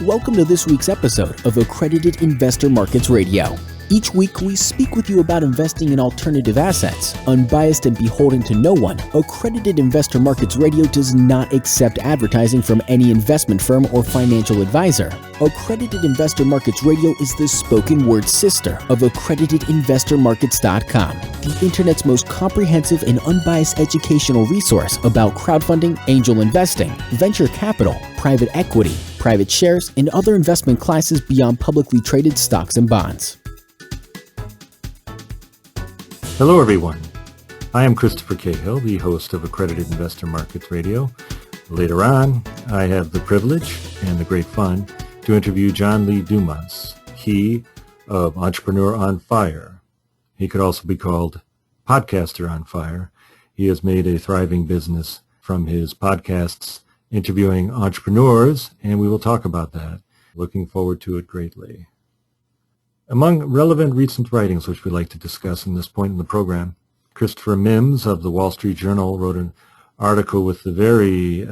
Welcome to this week's episode of Accredited Investor Markets Radio. Each week, we speak with you about investing in alternative assets. Unbiased and beholden to no one, Accredited Investor Markets Radio does not accept advertising from any investment firm or financial advisor. Accredited Investor Markets Radio is the spoken word sister of AccreditedInvestorMarkets.com, the internet's most comprehensive and unbiased educational resource about crowdfunding, angel investing, venture capital, private equity, private shares, and other investment classes beyond publicly traded stocks and bonds. Hello, everyone. I am Christopher Cahill, the host of Accredited Investor Markets Radio. Later on, I have the privilege and the great fun to interview John Lee Dumas, he of Entrepreneur on Fire. He could also be called Podcaster on Fire. He has made a thriving business from his podcasts interviewing entrepreneurs, and we will talk about that. Looking forward to it greatly. Among relevant recent writings which we'd like to discuss in this point in the program, Christopher Mims of the Wall Street Journal wrote an article with the very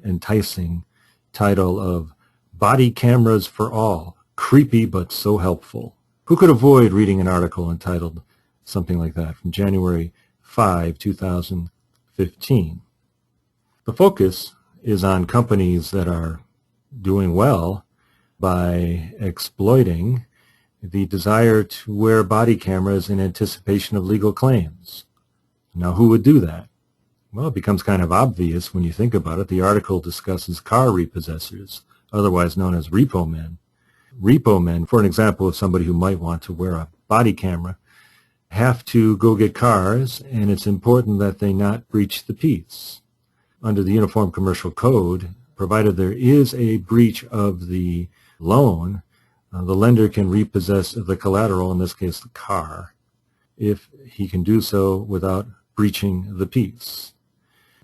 enticing title of Body Cameras for All, Creepy but So Helpful. Who could avoid reading an article entitled something like that from January 5, 2015? The focus is on companies that are doing well by exploiting the desire to wear body cameras in anticipation of legal claims. Now, who would do that? Well, it becomes kind of obvious when you think about it. The article discusses car repossessors, otherwise known as repo men. Repo men, for an example of somebody who might want to wear a body camera, have to go get cars, and it's important that they not breach the peace. Under the Uniform Commercial Code, provided there is a breach of the loan, the lender can repossess the collateral, in this case the car, if he can do so without breaching the peace.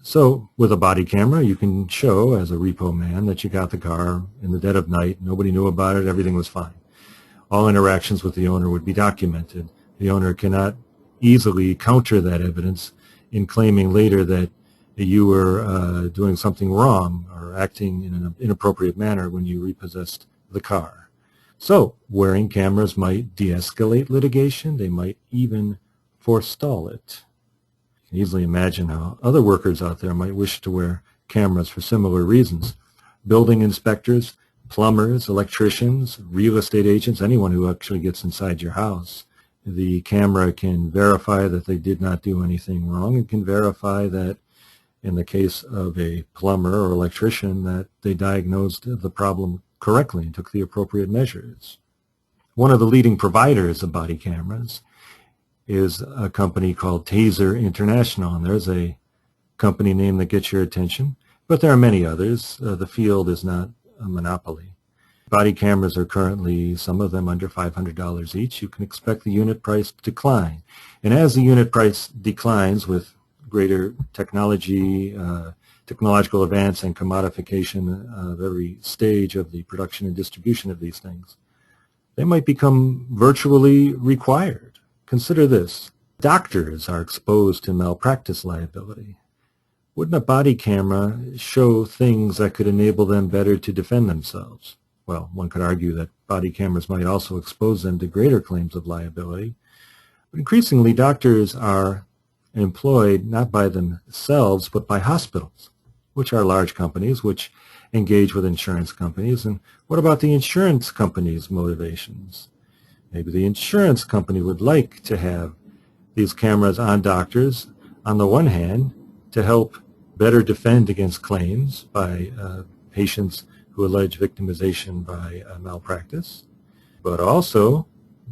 So with a body camera, you can show as a repo man that you got the car in the dead of night, nobody knew about it, everything was fine. All interactions with the owner would be documented. The owner cannot easily counter that evidence in claiming later that you were doing something wrong or acting in an inappropriate manner when you repossessed the car. So, wearing cameras might de-escalate litigation. They might even forestall it. You can easily imagine how other workers out there might wish to wear cameras for similar reasons. Building inspectors, plumbers, electricians, real estate agents, anyone who actually gets inside your house. The camera can verify that they did not do anything wrong. It can verify that in the case of a plumber or electrician that they diagnosed the problem correctly and took the appropriate measures. One of the leading providers of body cameras is a company called Taser International, and there's a company name that gets your attention, but there are many others. The field is not a monopoly. Body cameras are currently, some of them under $500 each. You can expect the unit price to decline. And as the unit price declines with greater technological advance and commodification of every stage of the production and distribution of these things, they might become virtually required. Consider this. Doctors are exposed to malpractice liability. Wouldn't a body camera show things that could enable them better to defend themselves? Well, one could argue that body cameras might also expose them to greater claims of liability. But increasingly, doctors are employed not by themselves, but by hospitals, which are large companies which engage with insurance companies. And what about the insurance company's motivations? Maybe the insurance company would like to have these cameras on doctors, on the one hand, to help better defend against claims by patients who allege victimization by malpractice, but also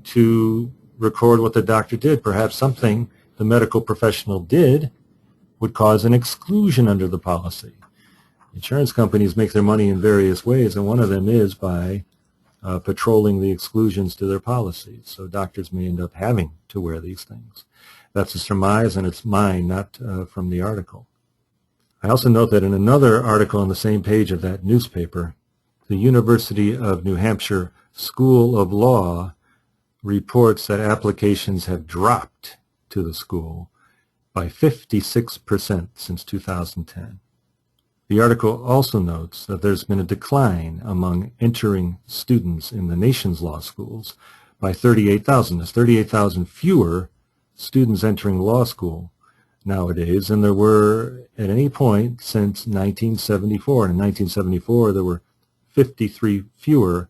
to record what the doctor did. Perhaps something the medical professional did would cause an exclusion under the policy. Insurance companies make their money in various ways, and one of them is by patrolling the exclusions to their policies. So doctors may end up having to wear these things. That's a surmise, and it's mine, not from the article. I also note that in another article on the same page of that newspaper, the University of New Hampshire School of Law reports that applications have dropped to the school by 56% since 2010. The article also notes that there's been a decline among entering students in the nation's law schools by 38,000. There's 38,000 fewer students entering law school nowadays than there were at any point since 1974. And in 1974, there were 53 fewer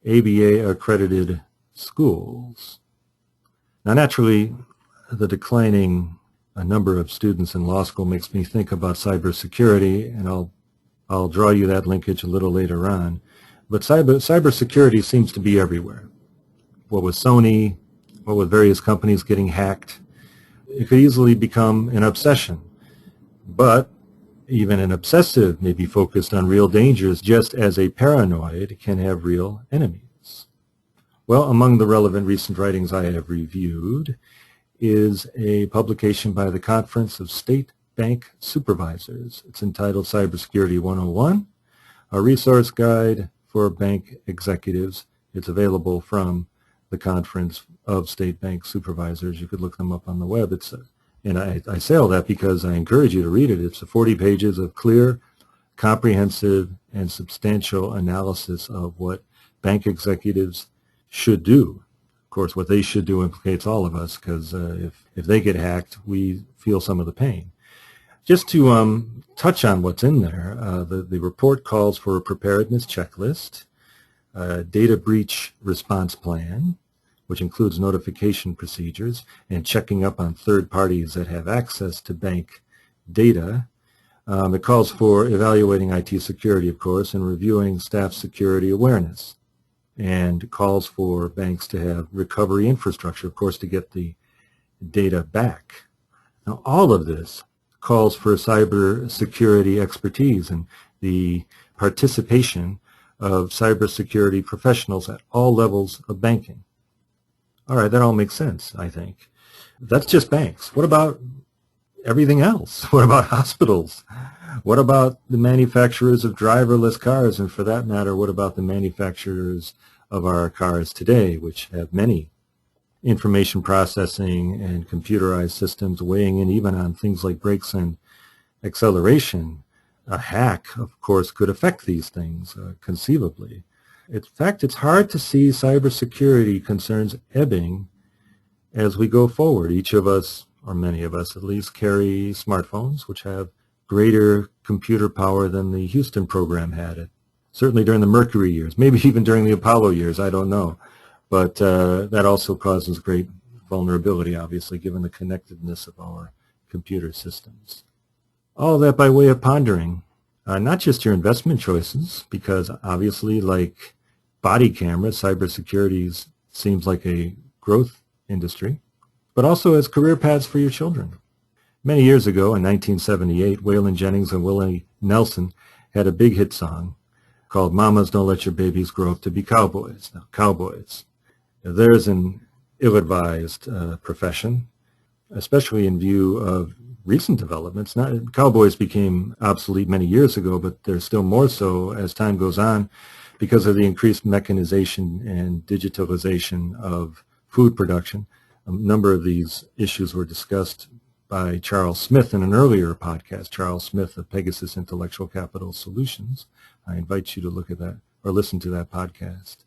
ABA accredited schools. Now, naturally, the declining number of students in law school makes me think about cybersecurity, and I'll draw you that linkage a little later on. But cybersecurity seems to be everywhere. What with Sony, what with various companies getting hacked, it could easily become an obsession. But even an obsessive may be focused on real dangers, just as a paranoid can have real enemies. Well, among the relevant recent writings I have reviewed is a publication by the Conference of State Bank Supervisors. It's entitled Cybersecurity 101, a resource guide for bank executives. It's available from the Conference of State Bank Supervisors. You could look them up on the web. And I say all that because I encourage you to read it. It's 40 pages of clear, comprehensive, and substantial analysis of what bank executives should do. Of course, what they should do implicates all of us, because if they get hacked, we feel some of the pain. Just to touch on what's in there, the report calls for a preparedness checklist, a data breach response plan, which includes notification procedures and checking up on third parties that have access to bank data. It calls for evaluating IT security, of course, and reviewing staff security awareness, and calls for banks to have recovery infrastructure, of course, to get the data back. Now, all of this calls for cybersecurity expertise and the participation of cybersecurity professionals at all levels of banking. All right, that all makes sense, I think. That's just banks. What about everything else? What about hospitals? What about the manufacturers of driverless cars? And for that matter, what about the manufacturers of our cars today, which have many information processing and computerized systems weighing in even on things like brakes and acceleration? A hack, of course, could affect these things conceivably. In fact, it's hard to see cybersecurity concerns ebbing as we go forward. Each of us, or many of us at least, carry smartphones which have greater computer power than the Houston program had it. Certainly during the Mercury years, maybe even during the Apollo years, I don't know. But that also causes great vulnerability, obviously, given the connectedness of our computer systems. All that by way of pondering, not just your investment choices, because obviously, like body cameras, cybersecurity seems like a growth industry, but also as career paths for your children. Many years ago, in 1978, Waylon Jennings and Willie Nelson had a big hit song called Mamas Don't Let Your Babies Grow Up to Be Cowboys. Now, cowboys, there's an ill-advised profession, especially in view of recent developments. Cowboys became obsolete many years ago, but they're still more so as time goes on because of the increased mechanization and digitalization of food production. A number of these issues were discussed by Charles Smith in an earlier podcast, Charles Smith of Pegasus Intellectual Capital Solutions. I invite you to look at that or listen to that podcast.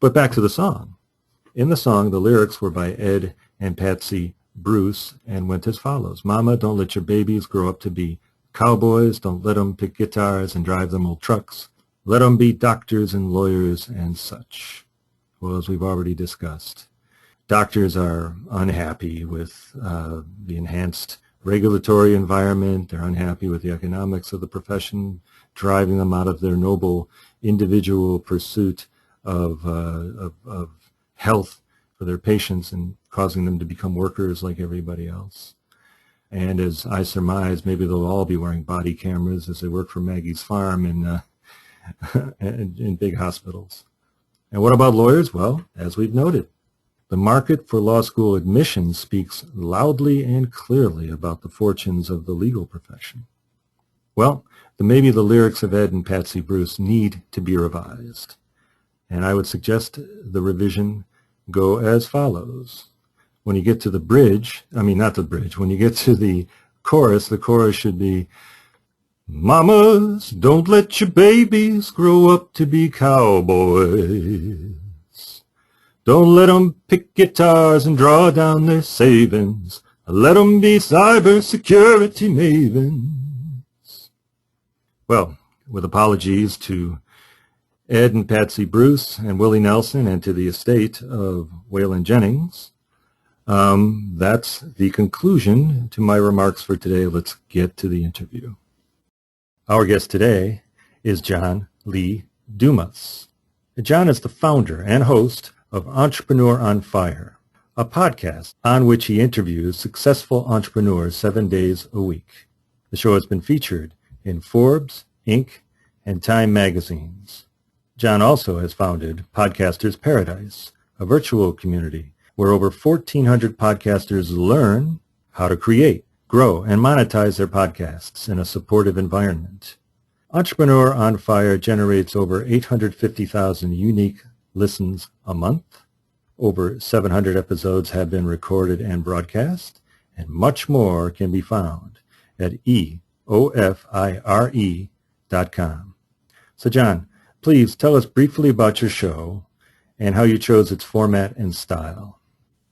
But back to the song. In the song, the lyrics were by Ed and Patsy Bruce and went as follows. Mama, don't let your babies grow up to be cowboys. Don't let them pick guitars and drive them old trucks. Let them be doctors and lawyers and such. Well, as we've already discussed, doctors are unhappy with the enhanced regulatory environment. They're unhappy with the economics of the profession, driving them out of their noble individual pursuit of health for their patients and causing them to become workers like everybody else. And as I surmise, maybe they'll all be wearing body cameras as they work for Maggie's Farm in big hospitals. And what about lawyers? Well, as we've noted, the market for law school admissions speaks loudly and clearly about the fortunes of the legal profession. Well, maybe the lyrics of Ed and Patsy Bruce need to be revised. And I would suggest the revision go as follows. When you get to the bridge, when you get to the chorus should be, Mamas, don't let your babies grow up to be cowboys. Don't let 'em pick guitars and draw down their savings. Let 'em be cybersecurity mavens. Well, with apologies to Ed and Patsy Bruce and Willie Nelson and to the estate of Waylon Jennings, that's the conclusion to my remarks for today. Let's get to the interview. Our guest today is John Lee Dumas. John is the founder and host of EntrepreneurOnFire, a podcast on which he interviews successful entrepreneurs 7 days a week. The show has been featured in Forbes, Inc., and Time magazines. John also has founded Podcasters Paradise, a virtual community where over 1,400 podcasters learn how to create, grow, and monetize their podcasts in a supportive environment. EntrepreneurOnFire generates over 850,000 unique listens a month. Over 700 episodes have been recorded and broadcast, and much more can be found at EOFIRE.com. So John, please tell us briefly about your show and how you chose its format and style.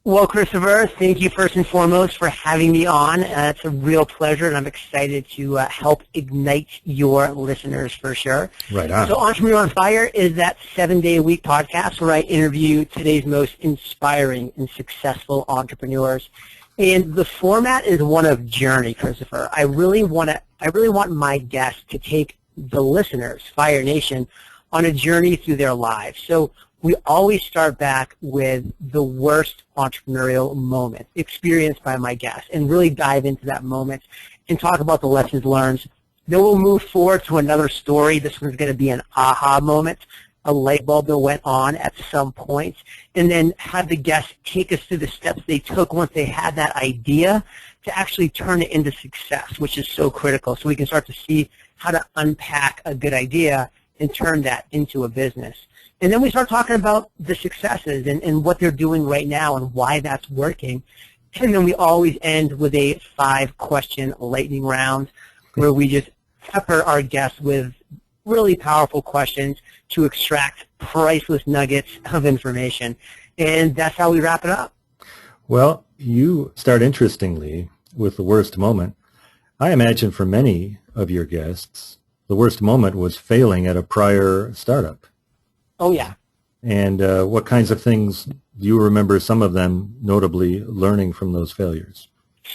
Well, Christopher, thank you first and foremost for having me on. It's a real pleasure, and I'm excited to help ignite your listeners for sure. Right on. So Entrepreneur on Fire is that 7-day-a-week podcast where I interview today's most inspiring and successful entrepreneurs. And the format is one of journey, Christopher. I really want my guests to take the listeners, Fire Nation, on a journey through their lives. So we always start back with the worst entrepreneurial moment experienced by my guests and really dive into that moment and talk about the lessons learned. Then we'll move forward to another story. This one's going to be an aha moment, a light bulb that went on at some point, and then have the guests take us through the steps they took once they had that idea to actually turn it into success, which is so critical, so we can start to see how to unpack a good idea and turn that into a business. And then we start talking about the successes and what they're doing right now and why that's working. And then we always end with a 5-question lightning round where we just pepper our guests with really powerful questions to extract priceless nuggets of information. And that's how we wrap it up. Well, you start interestingly with the worst moment. I imagine for many of your guests, the worst moment was failing at a prior startup. Oh, yeah. And what kinds of things do you remember, some of them notably learning from those failures?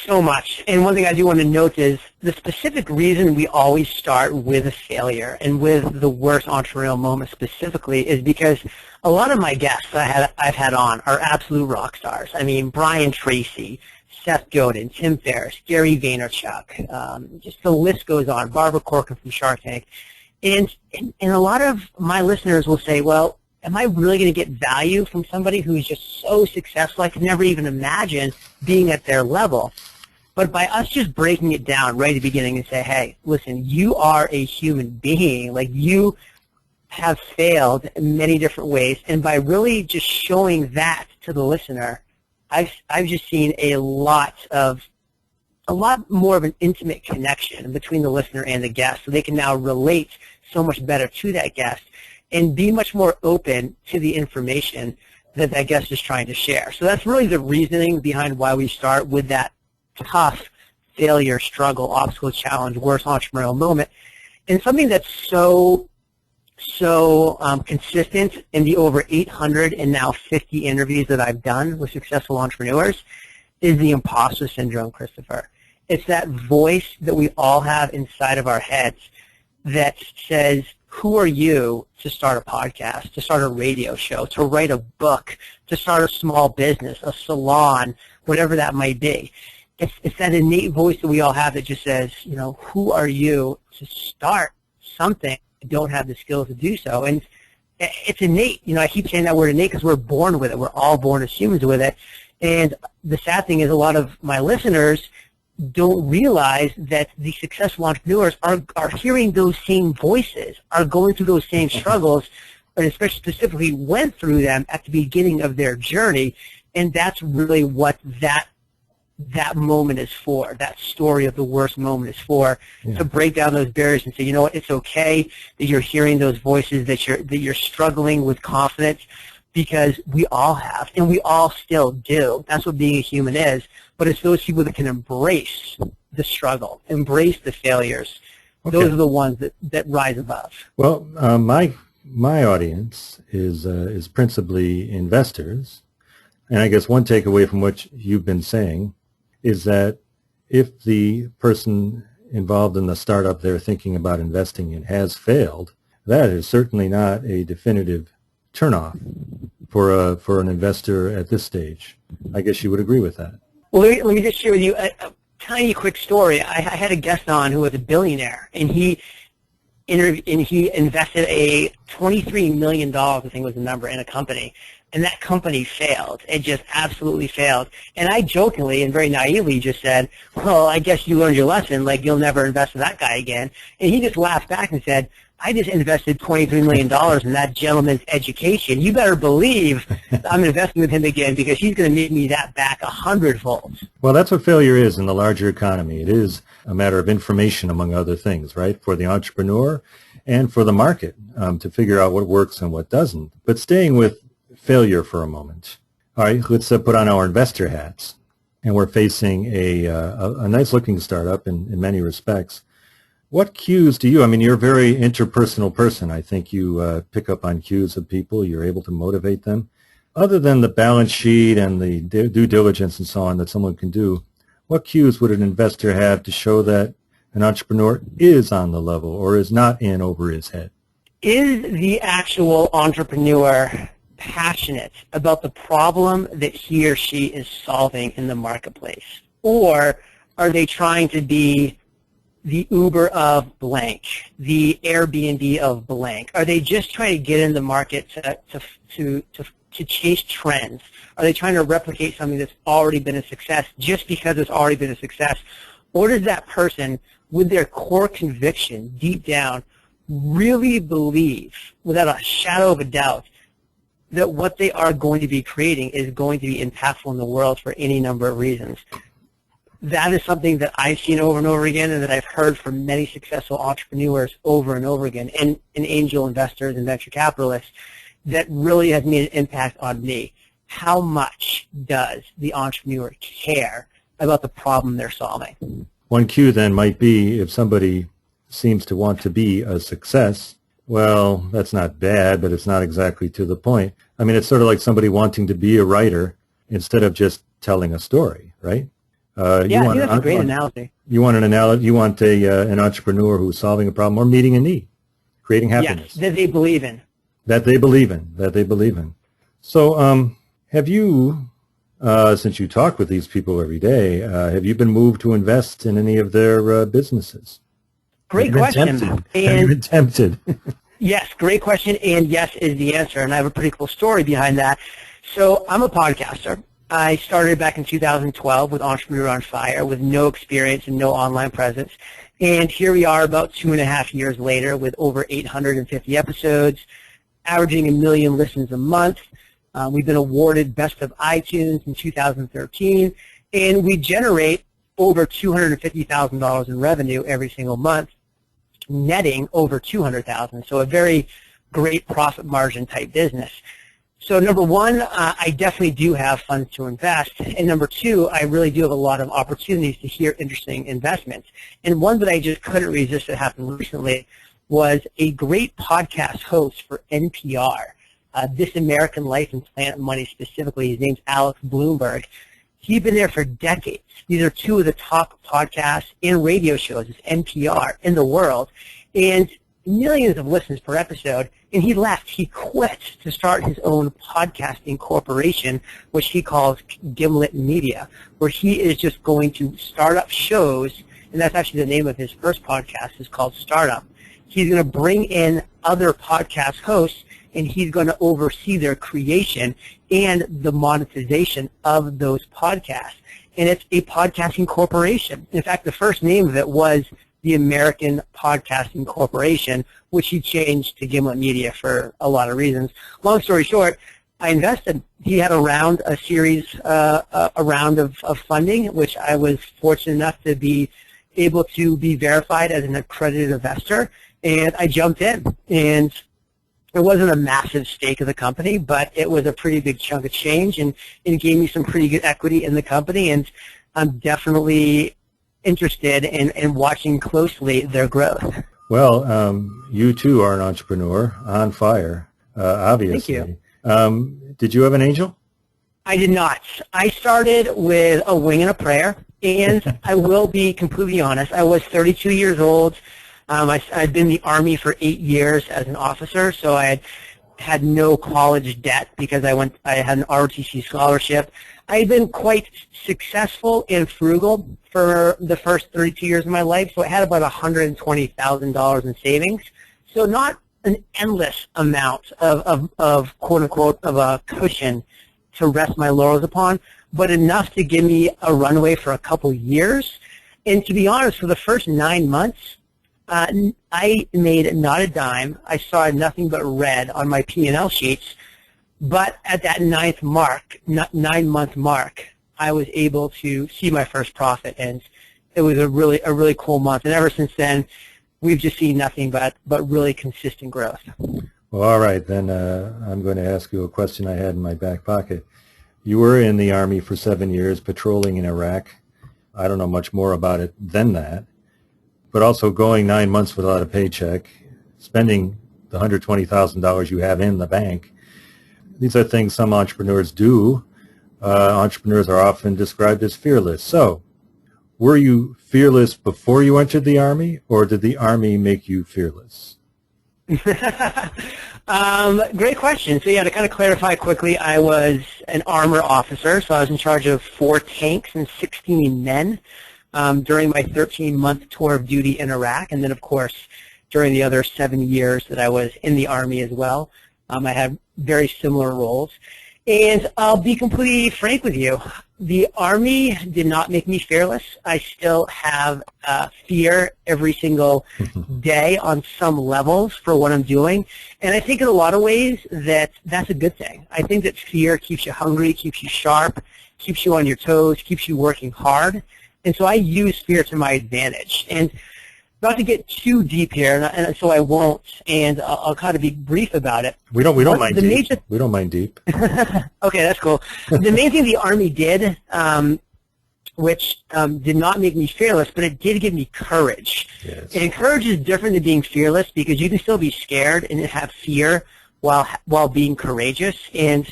So much. And one thing I do want to note is the specific reason we always start with a failure and with the worst entrepreneurial moment specifically is because a lot of my guests I've had on are absolute rock stars. I mean, Brian Tracy, Seth Godin, Tim Ferriss, Gary Vaynerchuk, just the list goes on, Barbara Corcoran from Shark Tank. And a lot of my listeners will say, well, am I really going to get value from somebody who is just so successful I could never even imagine being at their level? But by us just breaking it down right at the beginning and say, hey, listen, you are a human being. Like, you have failed in many different ways. And by really just showing that to the listener, I've just seen a lot more of an intimate connection between the listener and the guest, so they can now relate so much better to that guest and be much more open to the information that that guest is trying to share. So that's really the reasoning behind why we start with that tough failure, struggle, obstacle, challenge, worst entrepreneurial moment. And something that's so consistent in the over 800 and now 50 interviews that I've done with successful entrepreneurs is the imposter syndrome, Christopher. It's that voice that we all have inside of our heads that says, who are you to start a podcast, to start a radio show, to write a book, to start a small business, a salon, whatever that might be. It's that innate voice that we all have that just says, you know, who are you to start something? You don't have the skills to do so. And it's innate. You know, I keep saying that word innate because we're born with it. We're all born as humans with it. And the sad thing is a lot of my listeners don't realize that the successful entrepreneurs are hearing those same voices, are going through those same struggles, and especially specifically went through them at the beginning of their journey. And that's really what that that moment is for, that story of the worst moment is for, to break down those barriers and say, you know what, it's okay that you're hearing those voices, that you're struggling with confidence, because we all have, and we all still do. That's what being a human is. But it's those people that can embrace the struggle, embrace the failures. Okay. Those are the ones that rise above. Well, my audience is principally investors, and I guess one takeaway from what you've been saying is that if the person involved in the startup they're thinking about investing in has failed, that is certainly not a definitive turnoff for an investor at this stage. I guess you would agree with that. Well, let me just share with you a tiny quick story. I had a guest on who was a billionaire, and he invested a $23 million, I think was the number, in a company. And that company failed. It just absolutely failed. And I jokingly and very naively just said, well, I guess you learned your lesson, like you'll never invest in that guy again. And he just laughed back and said, I just invested $23 million in that gentleman's education. You better believe I'm investing with him again, because he's going to make me that back 100-fold. Well, that's what failure is in the larger economy. It is a matter of information, among other things, right, for the entrepreneur and for the market to figure out what works and what doesn't. But staying with failure for a moment. All right, let's put on our investor hats, and we're facing a nice-looking startup in many respects. What cues do you, I mean, you're a very interpersonal person. I think you pick up on cues of people. You're able to motivate them. Other than the balance sheet and the due diligence and so on that someone can do, what cues would an investor have to show that an entrepreneur is on the level or is not in over his head? Is the actual entrepreneur passionate about the problem that he or she is solving in the marketplace? Or are they trying to be the Uber of blank, the Airbnb of blank? Are they just trying to get in the market to chase trends? Are they trying to replicate something that's already been a success just because it's already been a success? Or does that person, with their core conviction deep down, really believe, without a shadow of a doubt, that what they are going to be creating is going to be impactful in the world for any number of reasons? That is something that I've seen over and over again, and that I've heard from many successful entrepreneurs over and over again, and angel investors and venture capitalists, that really has made an impact on me. How much does the entrepreneur care about the problem they're solving? One cue then might be, if somebody seems to want to be a success, well, that's not bad, but it's not exactly to the point. I mean, it's sort of like somebody wanting to be a writer instead of just telling a story, right? I think that's a great analogy. You want an analogy? You want an entrepreneur who's solving a problem or meeting a need, creating happiness. Yes, that they believe in. That they believe in. So, have you, since you talk with these people every day, have you been moved to invest in any of their businesses? Great question. Have you been tempted? Yes, great question, and yes is the answer, and I have a pretty cool story behind that. So I'm a podcaster. I started back in 2012 with EntrepreneurOnFire with no experience and no online presence, and here we are about 2.5 years later with over 850 episodes, averaging 1 million listens a month. We've been awarded Best of iTunes in 2013, and we generate over $250,000 in revenue every single month, netting over $200,000. So a very great profit margin type business. So number one, I definitely do have funds to invest. And number two, I really do have a lot of opportunities to hear interesting investments. And one that I just couldn't resist that happened recently was a great podcast host for NPR, This American Life and Planet Money specifically. His name's Alex Bloomberg. He's been there for decades. These are two of the top podcasts and radio shows, it's NPR, in the world, and millions of listens per episode. And he left. He quit to start his own podcasting corporation, which he calls Gimlet Media, where he is just going to start up shows, and that's actually the name of his first podcast, is called Startup. He's going to bring in other podcast hosts, and he's going to oversee their creation and the monetization of those podcasts. And it's a podcasting corporation. In fact, the first name of it was the American Podcasting Corporation, which he changed to Gimlet Media for a lot of reasons. Long story short, I invested. He had a series of funding, which I was fortunate enough to be able to be verified as an accredited investor, and I jumped in. And it wasn't a massive stake of the company, but it was a pretty big chunk of change, and it gave me some pretty good equity in the company, and I'm definitely interested in watching closely their growth. Well, you too are an entrepreneur on fire, obviously. Thank you. Did you have an angel? I did not. I started with a wing and a prayer, and I will be completely honest. I was 32 years old. I'd been in the Army for 8 years as an officer, so I had no college debt because I had an ROTC scholarship. I had been quite successful and frugal for the first 32 years of my life, so I had about $120,000 in savings. So not an endless amount of quote-unquote of a cushion to rest my laurels upon, but enough to give me a runway for a couple years. And to be honest, for the first 9 months, I made not a dime. I saw nothing but red on my P&L sheets. But at that 9-month mark, I was able to see my first profit, and it was a really cool month. And ever since then, we've just seen nothing but really consistent growth. Well, all right, then I'm going to ask you a question I had in my back pocket. You were in the Army for 7 years, patrolling in Iraq. I don't know much more about it than that, but also going 9 months without a paycheck, spending the $120,000 you have in the bank. These are things some entrepreneurs do. Entrepreneurs are often described as fearless. So, were you fearless before you entered the Army, or did the Army make you fearless? Great question. So yeah, to kind of clarify quickly, I was an armor officer, so I was in charge of 4 tanks and 16 men during my 13-month tour of duty in Iraq, and then of course during the other 7 years that I was in the Army as well. I had very similar roles. And I'll be completely frank with you. The Army did not make me fearless. I still have fear every single day on some levels for what I'm doing. And I think in a lot of ways that's a good thing. I think that fear keeps you hungry, keeps you sharp, keeps you on your toes, keeps you working hard. And so I use fear to my advantage. And not to get too deep here, and so I won't, and I'll kind of be brief about it. We don't mind deep. We don't mind deep. Okay, that's cool. The main thing the Army did, which did not make me fearless, but it did give me courage. Yes. And courage is different than being fearless because you can still be scared and have fear while being courageous. And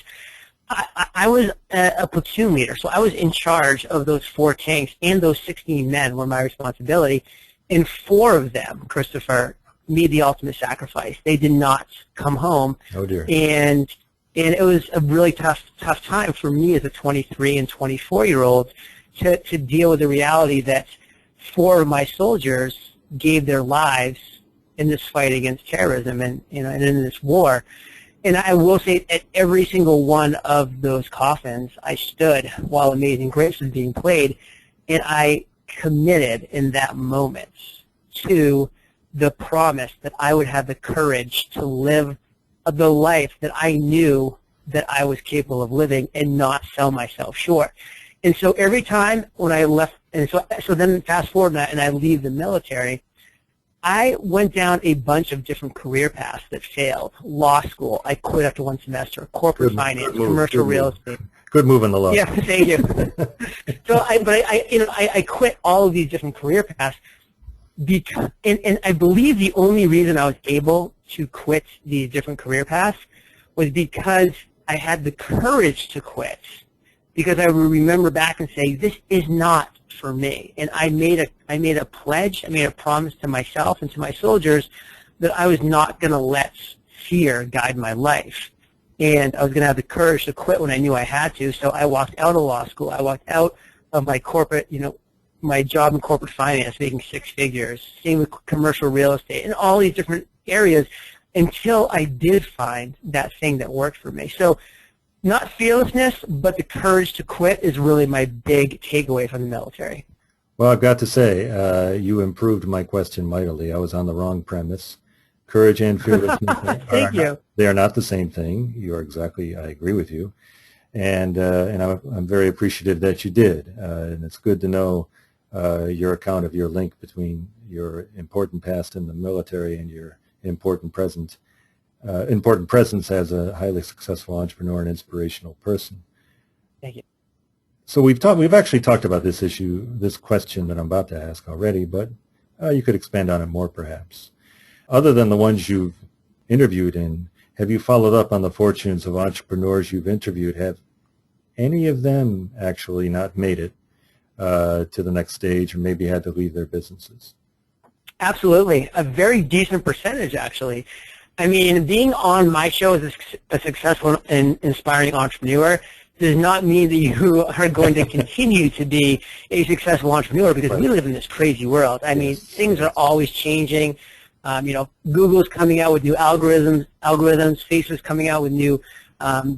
I was a platoon leader, so I was in charge of those 4 tanks, and those 16 men were my responsibility. And 4 of them, Christopher, made the ultimate sacrifice. They did not come home. Oh dear. And it was a really tough time for me as a 23 and 24-year-old to deal with the reality that 4 of my soldiers gave their lives in this fight against terrorism and in this war. And I will say at every single one of those coffins, I stood while Amazing Grace was being played, and I committed in that moment to the promise that I would have the courage to live the life that I knew that I was capable of living and not sell myself short. And so every time when I left, and so then fast forward and I leave the military, I went down a bunch of different career paths that failed. Law school, I quit after 1 semester. Corporate finance, commercial real estate. Good move in the law. Yeah, thank you. So, I quit all of these different career paths because, and I believe the only reason I was able to quit these different career paths was because I had the courage to quit. Because I would remember back and say, this is not for me. And I made a pledge, I made a promise to myself and to my soldiers that I was not going to let fear guide my life. And I was going to have the courage to quit when I knew I had to. So I walked out of law school. I walked out of my corporate, my job in corporate finance, making 6 figures. Same with commercial real estate and all these different areas until I did find that thing that worked for me. So not fearlessness, but the courage to quit is really my big takeaway from the military. Well, I've got to say, you improved my question mightily. I was on the wrong premise. Courage and fearlessness Thank you. They are not the same thing. I agree with you. And I'm very appreciative that you did. And it's good to know your account of your link between your important past in the military and your important presence as a highly successful entrepreneur and inspirational person. Thank you. So we've actually talked about this question that I'm about to ask already, but you could expand on it more perhaps. Other than the ones you've interviewed in, have you followed up on the fortunes of entrepreneurs you've interviewed? Have any of them actually not made it to the next stage or maybe had to leave their businesses? Absolutely. A very decent percentage, actually. I mean, being on my show as a successful and inspiring entrepreneur does not mean that you are going to continue to be a successful entrepreneur, because we live in this crazy world. I mean, things are always changing. Google's coming out with new algorithms. Facebook's coming out with new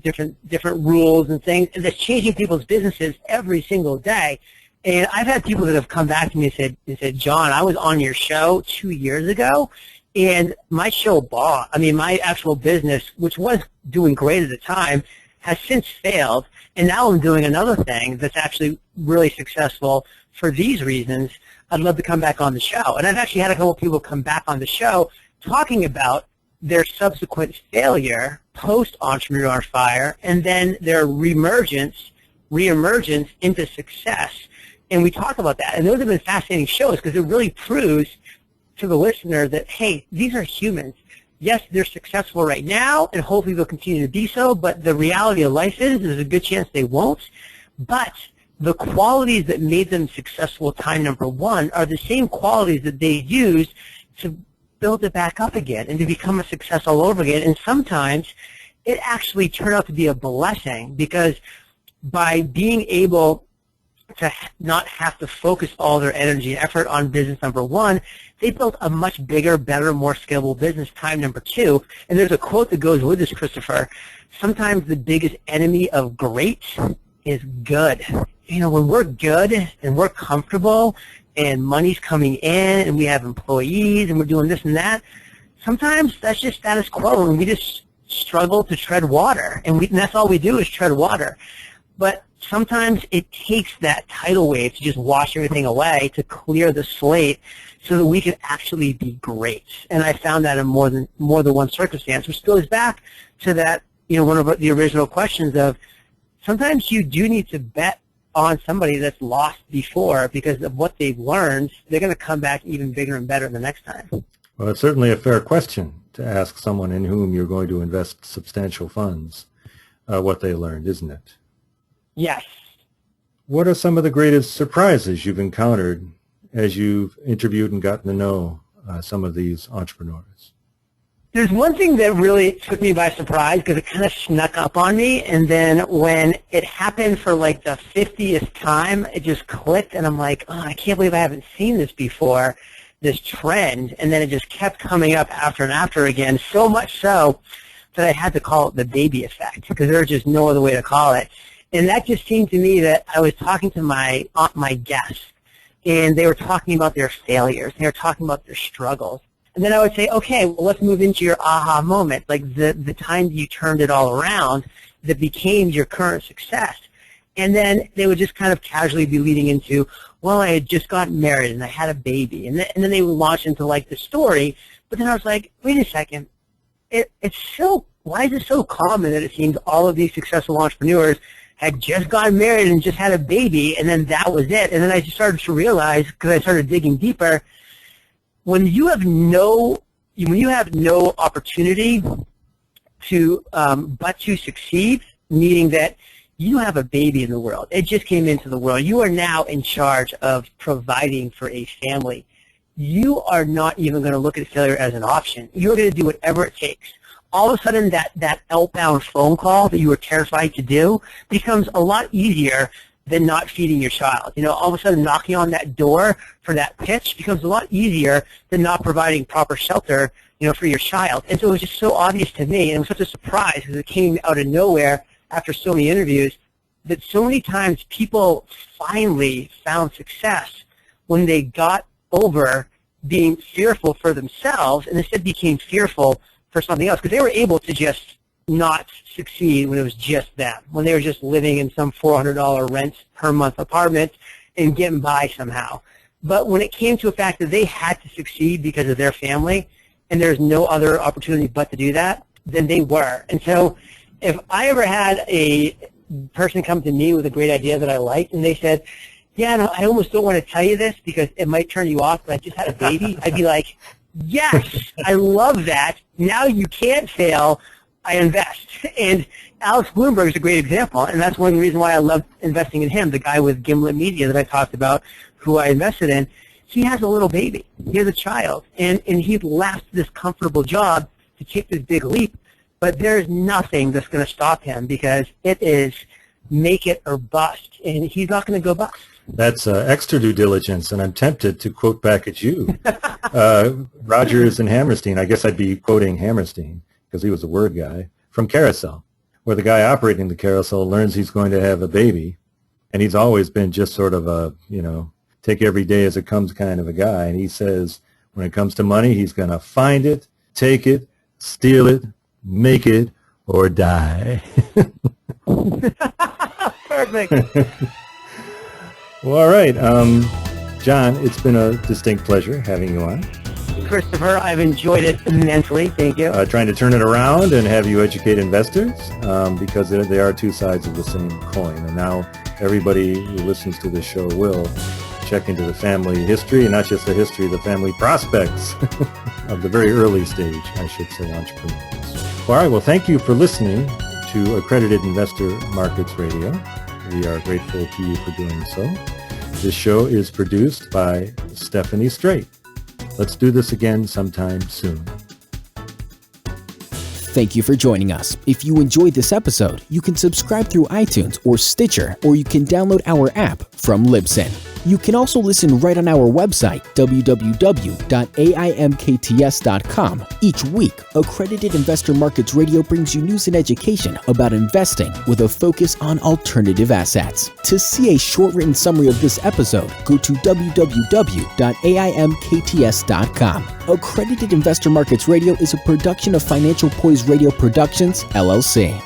different rules and things, and that's changing people's businesses every single day. And I've had people that have come back to me and said, John, I was on your show 2 years ago, and my show bombed. I mean, my actual business, which was doing great at the time, has since failed, and now I'm doing another thing that's actually really successful for these reasons. I'd love to come back on the show. And I've actually had a couple of people come back on the show talking about their subsequent failure post-EntrepreneurOnFire, and then their reemergence into success. And we talk about that. And those have been fascinating shows, because it really proves to the listener that, hey, these are humans. Yes, they're successful right now, and hopefully they'll continue to be so, but the reality of life is there's a good chance they won't. But the qualities that made them successful time number one are the same qualities that they used to build it back up again and to become a success all over again. And sometimes it actually turned out to be a blessing, because by being able to not have to focus all their energy and effort on business number one, they built a much bigger, better, more scalable business time number two. And there's a quote that goes with this, Christopher. Sometimes the biggest enemy of great is good. You know, when we're good and we're comfortable and money's coming in and we have employees and we're doing this and that, sometimes that's just status quo, and we just struggle to tread water. And that's all we do is tread water. But sometimes it takes that tidal wave to just wash everything away, to clear the slate, so that we can actually be great. And I found that in more than one circumstance, which goes back to that, one of the original questions of, sometimes you do need to bet on somebody that's lost before, because of what they've learned. They're going to come back even bigger and better the next time. Well, it's certainly a fair question to ask someone in whom you're going to invest substantial funds what they learned, isn't it? Yes. What are some of the greatest surprises you've encountered as you've interviewed and gotten to know some of these entrepreneurs? There's one thing that really took me by surprise, because it kind of snuck up on me, and then when it happened for like the 50th time, it just clicked, and I'm like, oh, I can't believe I haven't seen this before, this trend. And then it just kept coming up after and after again, so much so that I had to call it the baby effect, because there's just no other way to call it. And that just seemed to me that I was talking to my guests, and they were talking about their failures. They were talking about their struggles. And then I would say, okay, well, let's move into your aha moment, like the time you turned it all around that became your current success. And then they would just kind of casually be leading into, well, I had just gotten married and I had a baby. And then they would launch into like the story. But then I was like, wait a second. Why is it so common that it seems all of these successful entrepreneurs had just gotten married and just had a baby, and then that was it? And then I just started to realize, because I started digging deeper, when you have no opportunity to but to succeed, meaning that you have a baby in the world. It just came into the world. You are now in charge of providing for a family. You are not even going to look at failure as an option. You're going to do whatever it takes. All of a sudden, that outbound phone call that you were terrified to do becomes a lot easier than not feeding your child. All of a sudden, knocking on that door for that pitch becomes a lot easier than not providing proper shelter, for your child. And so it was just so obvious to me, and it was such a surprise because it came out of nowhere after so many interviews, that so many times people finally found success when they got over being fearful for themselves and instead became fearful for something else because they were able to just not succeed when it was just them, when they were just living in some $400 rent per month apartment and getting by somehow. But when it came to a fact that they had to succeed because of their family and there's no other opportunity but to do that, then they were. And so if I ever had a person come to me with a great idea that I liked and they said, yeah, no, I almost don't want to tell you this because it might turn you off, but I just had a baby, I'd be like, yes, I love that. Now you can't fail. I invest. And Alex Bloomberg is a great example, and that's one of the reasons why I love investing in him, the guy with Gimlet Media that I talked about, who I invested in. He has a little baby. He has a child, and he left this comfortable job to take this big leap, but there's nothing that's going to stop him because it is make it or bust, and he's not going to go bust. That's extra due diligence, and I'm tempted to quote back at you. Rogers and Hammerstein, I guess I'd be quoting Hammerstein because he was a word guy, from Carousel, where the guy operating the carousel learns he's going to have a baby, and he's always been just sort of a, take every day as it comes kind of a guy, and he says when it comes to money, he's going to find it, take it, steal it, make it, or die. Perfect. Well, all right. John, it's been a distinct pleasure having you on. Christopher, I've enjoyed it immensely. Thank you. Trying to turn it around and have you educate investors because they are two sides of the same coin. And now everybody who listens to this show will check into the family history, and not just the history, the family prospects of the very early stage, I should say, entrepreneurs. All right. Well, thank you for listening to Accredited Investor Markets Radio. We are grateful to you for doing so. This show is produced by Stephanie Strait. Let's do this again sometime soon. Thank you for joining us. If you enjoyed this episode, you can subscribe through iTunes or Stitcher, or you can download our app from Libsyn. You can also listen right on our website, www.AIMkts.com. Each week, Accredited Investor Markets Radio brings you news and education about investing with a focus on alternative assets. To see a short-written summary of this episode, go to www.AIMkts.com. Accredited Investor Markets Radio is a production of Financial Poise Radio Productions, LLC.